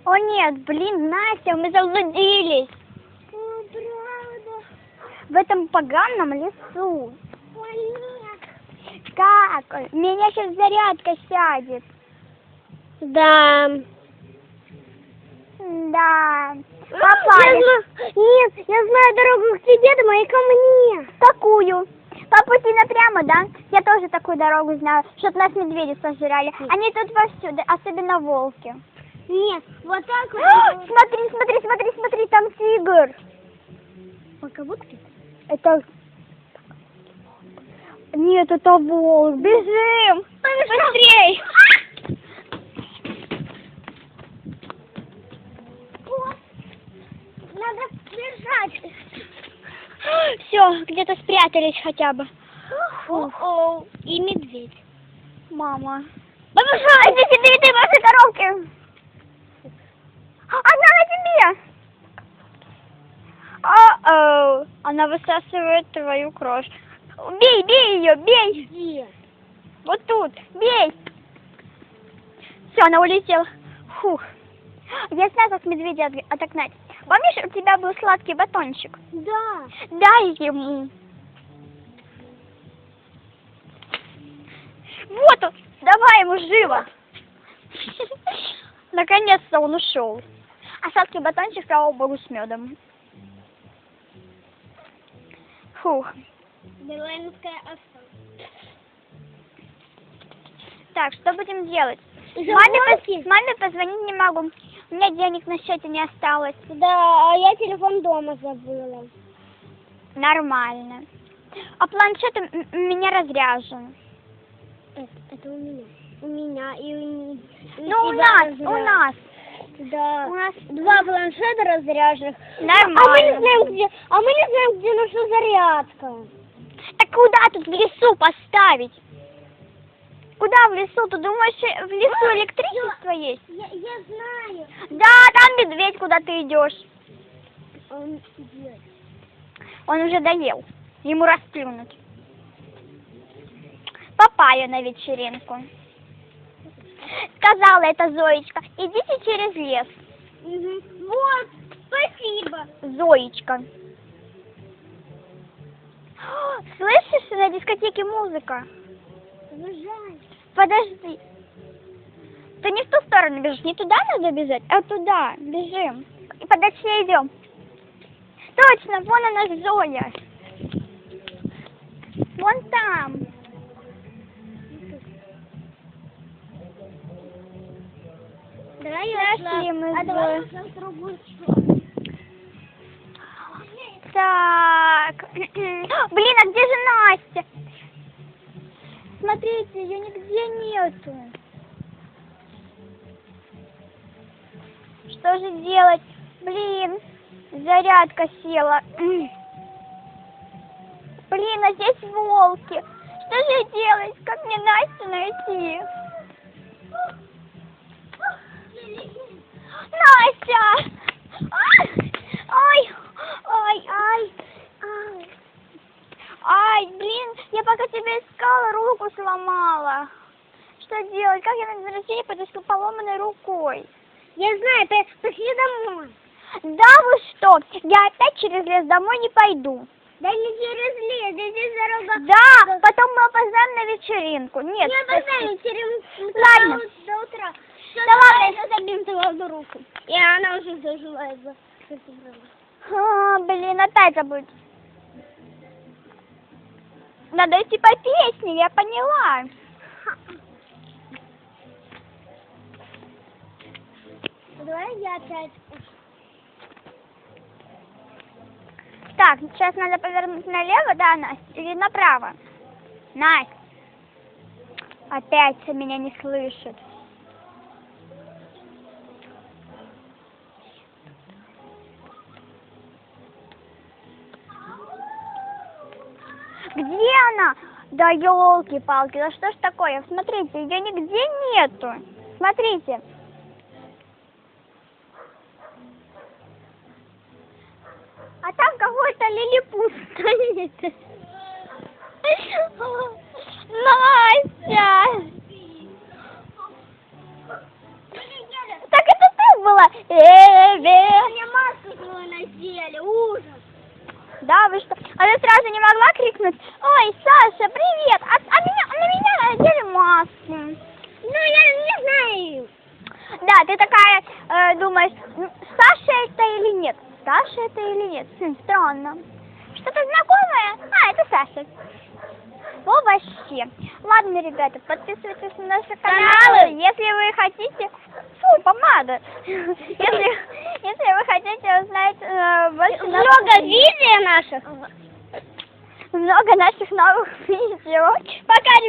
О нет, блин, Настя, мы заблудились. О, правда. В этом поганом лесу. О, нет. Как? Меня сейчас зарядка сядет. Да. Да. Попали. Нет, я знаю дорогу к тебе домой и ко мне. Какую? По пути напрямо, да? Я тоже такую дорогу знаю, чтоб нас медведи сожрали. Они тут повсюду, особенно волки. Нет, вот так вот. Смотри, смотри, смотри, смотри, там тигр. Пока будки? Это... Нет, это волк. Бежим! Быстрей! Надо бежать. Все, где-то спрятались хотя бы. О, и медведь. Мама. Бабушка, иди, ты ваши коровки. Она на тебе. О-оу. Она высасывает твою кровь. Бей, бей ее, бей. Где? Вот тут, бей. Все, она улетела. Фух. Я знаю, как медведя отогнать. Помнишь, у тебя был сладкий батончик? Да. Дай ему. Вот он. Давай ему живо. Наконец-то он ушел. А сладкий батончик, слава богу, с медом. Фух. Беленская осталась. Так, что будем делать? Заводки? Маме позвонить не могу. У меня денег на счете не осталось. Да, а я телефон дома забыла. Нормально. А планшет у меня разряжен. Это у меня. У меня и у Ну, у тебя нас. Да. У нас Два планшета разряженных. Нормально. А мы не знаем, где наша зарядка. Так куда тут в лесу поставить? Куда в лесу? Ты думаешь, в лесу электричество есть? Я знаю. Да, там медведь, куда ты идешь. Он идет. Он уже доел. Ему расплюнуть. Попали на вечеринку. Сказала эта Зоечка, идите через лес. Вот, спасибо. Зоечка. Слышишь, на дискотеке музыка? Жаль. Подожди. Ты не в ту сторону бежишь, не туда надо бежать, а туда. Бежим. И подальше идем. Точно, вон она Зоя. Вон там. Давай Нашли мы а давай Зою. я в другую сторону. Так. Блин, а где же Настя? Смотрите, ее нигде нету. Что же делать? Блин, зарядка села. Блин, а здесь волки. Что же делать? Как мне Настю найти? Настя! Ай! Ай! Ай! Ай! Ай, блин, я пока тебя искала, руку сломала. Что делать? Как я на день рождения пойду с поломанной рукой? Я знаю, пошли домой. Да вы что? Я опять через лес домой не пойду. Да не через лес, здесь дорога. Да, потом мы опоздаем на вечеринку. Нет, Не опоздаем вечеринку. Ладно. До утра. Да ладно, я забьем твою руку. И она уже зажила. Блин, опять забудь. Надо идти по песне, я поняла. Давай я опять. Так, сейчас надо повернуть налево, да, Настя, или направо? Настя. Опять меня не слышит. Где она? Да елки-палки, да что ж такое? Смотрите, ее нигде нету. Смотрите. А там какой-то лилипут стоит. Настя! Так это ты была? сказала, Мне маску свою надели, ужас. Да, вы что? А ты сразу не могла крикнуть, ой, Саша, привет, на меня надели маску. Ну, я не знаю. Да, ты такая думаешь, Саша это или нет? Саша это или нет? Странно. Что-то знакомое? А, это Саша. Ну, вообще. Ладно, ребята, подписывайтесь на наши каналы, если вы хотите... Фу, помада. Если вы хотите узнать больше... Много видео наших. Много наших новых видео. Пока, ребята.